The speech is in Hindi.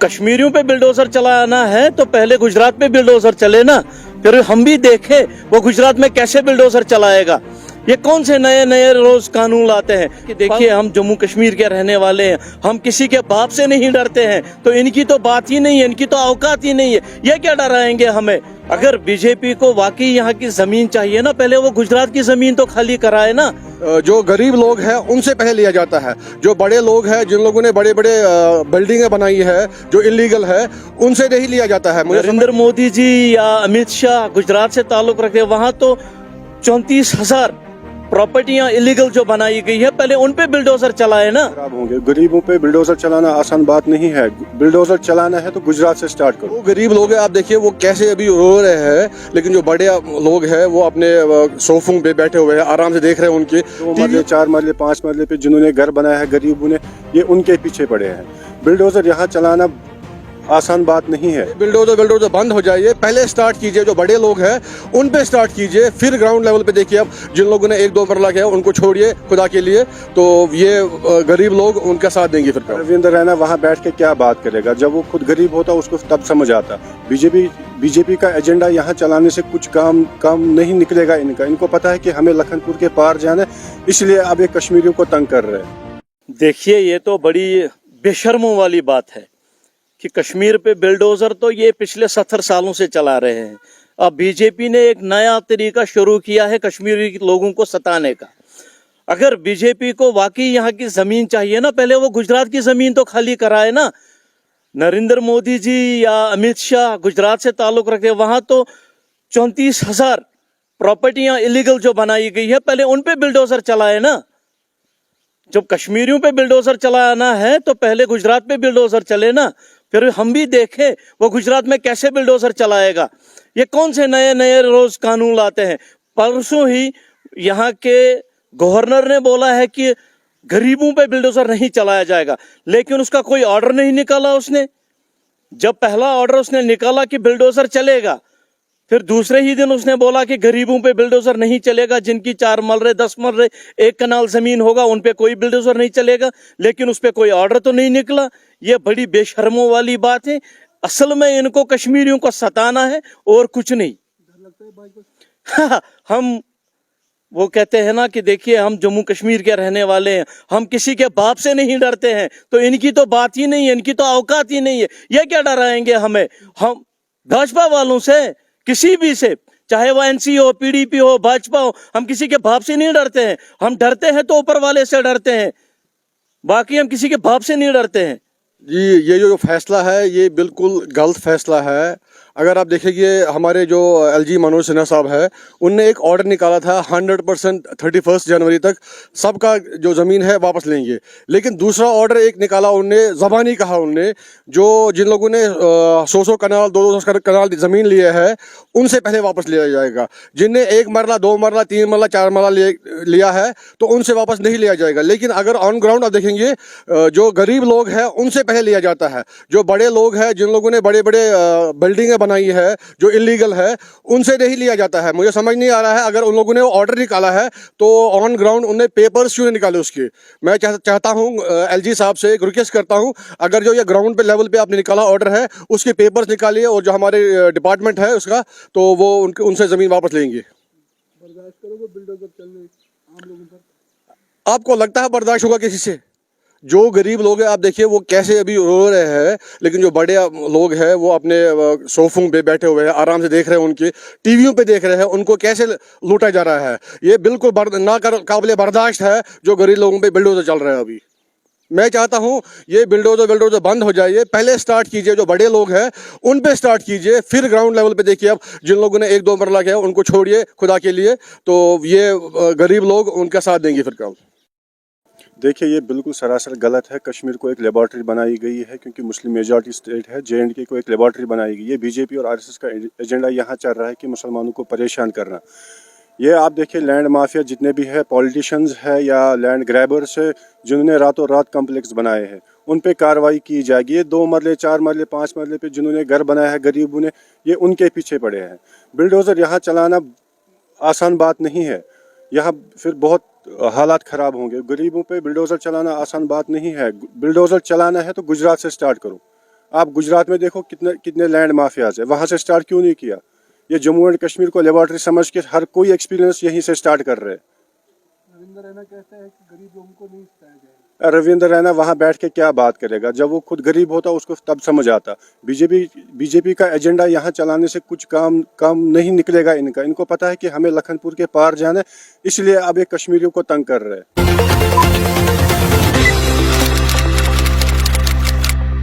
कश्मीरियों पे बिल्डोजर चलाना है तो पहले गुजरात पे बिल्डोजर चले ना, फिर हम भी देखें वो गुजरात में कैसे बिल्डोजर चलाएगा। ये कौन से नए नए रोज कानून लाते हैं कि देखिए हम जम्मू कश्मीर के रहने वाले हैं, हम किसी के बाप से नहीं डरते हैं, तो इनकी तो बात ही नहीं है, इनकी तो औकात ही नहीं है, ये क्या डराएंगे हमें। अगर बीजेपी को वाकई यहाँ की जमीन चाहिए ना, पहले वो गुजरात की जमीन तो खाली कराए ना। जो गरीब लोग हैं उनसे पहले लिया जाता है, जो बड़े लोग हैं जिन लोगों ने बड़े बड़े बिल्डिंगें बनाई है जो इलीगल है उनसे नहीं लिया जाता है। नरेंद्र मोदी जी या अमित शाह गुजरात से ताल्लुक रखते, वहां तो 34,000 प्रॉपर्टियां इलीगल जो बनाई गई है, पहले उन पे बिल्डोजर चलाए ना। खराब होंगे। गरीबों पे बिल्डोजर चलाना आसान बात नहीं है। बिल्डोजर चलाना है तो गुजरात से स्टार्ट करो। वो गरीब लोग हैं, आप देखिए वो कैसे अभी रो रहे हैं, लेकिन जो बड़े लोग हैं वो अपने सोफों पे बैठे हुए हैं, आराम से देख रहे हैं उनके 2 मरले 4 मरले 5 मरले पे जिन्होंने घर बनाया है गरीबों ने, ये उनके पीछे पड़े हैं। बिल्डोजर यहाँ चलाना आसान बात नहीं है। बिल्डोजर बंद हो जाइए, पहले स्टार्ट कीजिए, जो बड़े लोग हैं उन पे स्टार्ट कीजिए, फिर ग्राउंड लेवल पे देखिए। अब जिन लोगों ने 1-2 मरला किया उनको छोड़िए खुदा के लिए, तो ये गरीब लोग उनका साथ देंगे। फिर रविंद्र रैना वहाँ बैठ के क्या बात करेगा, जब वो खुद गरीब होता उसको तब समझ आता। बीजेपी का एजेंडा यहाँ चलाने से कुछ काम नहीं निकलेगा इनका। इनको पता है कि हमें लखनपुर के पार जाना है, इसलिए अब ये कश्मीरियों को तंग कर रहे हैं। देखिए ये तो बड़ी बेशर्मों वाली बात है कि कश्मीर पे बिल्डोजर तो ये पिछले 70 सालों से चला रहे हैं। अब बीजेपी ने एक नया तरीका शुरू किया है कश्मीरी लोगों को सताने का। अगर बीजेपी को वाकई यहाँ की जमीन चाहिए ना, पहले वो गुजरात की जमीन तो खाली कराए ना। नरेंद्र मोदी जी या अमित शाह गुजरात से ताल्लुक रखते, वहां तो 34,000 प्रॉपर्टियां इलीगल जो बनाई गई है, पहले उन पे बिल्डोजर चलाए ना। जब कश्मीरियों पे बिल्डोजर चलाना है तो पहले गुजरात पे बिल्डोजर चले ना, फिर हम भी देखें वो गुजरात में कैसे बिल्डोजर चलाएगा। ये कौन से नए नए रोज कानून लाते हैं। परसों ही यहाँ के गवर्नर ने बोला है कि गरीबों पे बिल्डोजर नहीं चलाया जाएगा, लेकिन उसका कोई ऑर्डर नहीं निकाला उसने। जब पहला ऑर्डर उसने निकाला कि बिल्डोजर चलेगा, फिर दूसरे ही दिन उसने बोला कि गरीबों पे बिल्डोजर नहीं चलेगा, जिनकी 4 मरले 10 मरले 1 कनाल जमीन होगा उन पे कोई बिल्डोजर नहीं चलेगा, लेकिन उस पे कोई ऑर्डर तो नहीं निकला। ये बड़ी बेशर्मों वाली बात है। असल में इनको कश्मीरियों को सताना है और कुछ नहीं। हम वो कहते हैं ना कि देखिए हम जम्मू कश्मीर के रहने वाले हैं, हम किसी के बाप से नहीं डरते हैं, तो इनकी तो बात ही नहीं है, इनकी तो औकात ही नहीं है, ये क्या डराएंगे हमें। हम भाजपा वालों से, किसी भी से, चाहे वो एनसी हो, पीडीपी हो, भाजपा हो, हम किसी के बाप से नहीं डरते हैं। हम डरते हैं तो ऊपर वाले से डरते हैं, बाकी हम किसी के बाप से नहीं डरते हैं। जी, ये जो फैसला है ये बिल्कुल गलत फैसला है। अगर आप देखेंगे हमारे जो एलजी मनोज सिन्हा साहब है, उनने एक ऑर्डर निकाला था 100% 31 जनवरी तक सबका जो ज़मीन है वापस लेंगे, लेकिन दूसरा ऑर्डर एक निकाला उनने, ज़बानी कहा उनने, जो जिन लोगों ने 100 कनाल 200 कनाल ज़मीन लिए है उनसे पहले वापस लिया जाएगा। जिनने 1 मरला 2 मरला 3 मरला 4 मरला लिया है तो उनसे वापस नहीं लिया जाएगा। लेकिन अगर ऑन ग्राउंड आप देखेंगे जो गरीब लोग हैं उनसे पहले लिया जाता है, जो बड़े लोग हैं जिन लोगों ने बड़े बड़े बिल्डिंगें बनाई है जो इलीगल है उनसे नहीं लिया जाता है। मुझे समझ नहीं आ रहा है, अगर उन लोगों ने ऑर्डर निकाला है तो ऑन ग्राउंड उन्हें पेपर्स क्यों नहीं निकाले उसके। मैं चाहता हूं एलजी साहब से एक रिक्वेस्ट करता हूं, अगर जो ये ग्राउंड पे लेवल पे आपने निकाला ऑर्डर है उसके पेपर्स निकालिए, और जो हमारे डिपार्टमेंट है उसका, तो वो उनसे जमीन वापस लेंगे। बर्दाश्त करोगे बिल्डोजर चलने आम लोगों पर? आपको लगता है बर्दाश्त होगा किसी से? जो गरीब लोग हैं आप देखिए वो कैसे अभी रो रहे हैं, लेकिन जो बड़े लोग हैं वो अपने सोफों पे बैठे हुए हैं, आराम से देख रहे हैं, उनके टीवियों पे देख रहे हैं, उनको कैसे लूटा जा रहा है। ये बिल्कुल काबिल बर्दाश्त है जो गरीब लोगों पे बिल्डोजर चल रहा है अभी। मैं चाहता हूं ये बिल्डोजर बंद हो जाइए, पहले स्टार्ट कीजिए, जो बड़े लोग हैं उन पे स्टार्ट कीजिए, फिर ग्राउंड लेवल पे देखिए। अब जिन लोगों ने 1-2 मरला किया उनको छोड़िए खुदा के लिए, तो ये गरीब लोग उनका साथ देंगे फिर कल। देखिए ये बिल्कुल सरासर गलत है। कश्मीर को एक लेबॉर्ट्री बनाई गई है क्योंकि मुस्लिम मेजॉरिटी स्टेट है। JNK को एक लेबॉर्ट्री बनाई गई है। बीजेपी और RSS का एजेंडा यहाँ चल रहा है कि मुसलमानों को परेशान करना। ये आप देखिए लैंड माफिया जितने भी है, पॉलिटिशियंस है या लैंड ग्रैबर्स है, जिन्होंने रातों रात कॉम्प्लेक्स बनाए हैं, उन पे कार्रवाई की जाएगी। ये 2 मरले 4 मरले 5 मरले पे जिन्होंने घर बनाया है गरीबों ने, ये उनके पीछे पड़े हैं। बिल्डोजर यहाँ चलाना आसान बात नहीं है। यहाँ फिर बहुत हालात ख़राब होंगे। गरीबों पे बिल्डोजर चलाना आसान बात नहीं है। बिल्डोजर चलाना है तो गुजरात से स्टार्ट करो। आप गुजरात में देखो कितने कितने लैंड माफियाज है, वहाँ से स्टार्ट क्यों नहीं किया? ये जम्मू एंड कश्मीर को लेबॉर्ट्री समझ के हर कोई एक्सपीरियंस यहीं से स्टार्ट कर रहे हैं। रविंद्र रैना कहते हैं कि गरीब लोगों को नहीं सिखाया जाएगा। रविंद्र रैना वहाँ बैठ के क्या बात करेगा? जब वो खुद गरीब होता उसको तब समझ आता। बीजेपी का एजेंडा यहाँ चलाने से कुछ काम नहीं निकलेगा इनका। इनको पता है कि हमें लखनपुर के पार जाना है, इसलिए अब ये कश्मीरियों को तंग कर रहे हैं।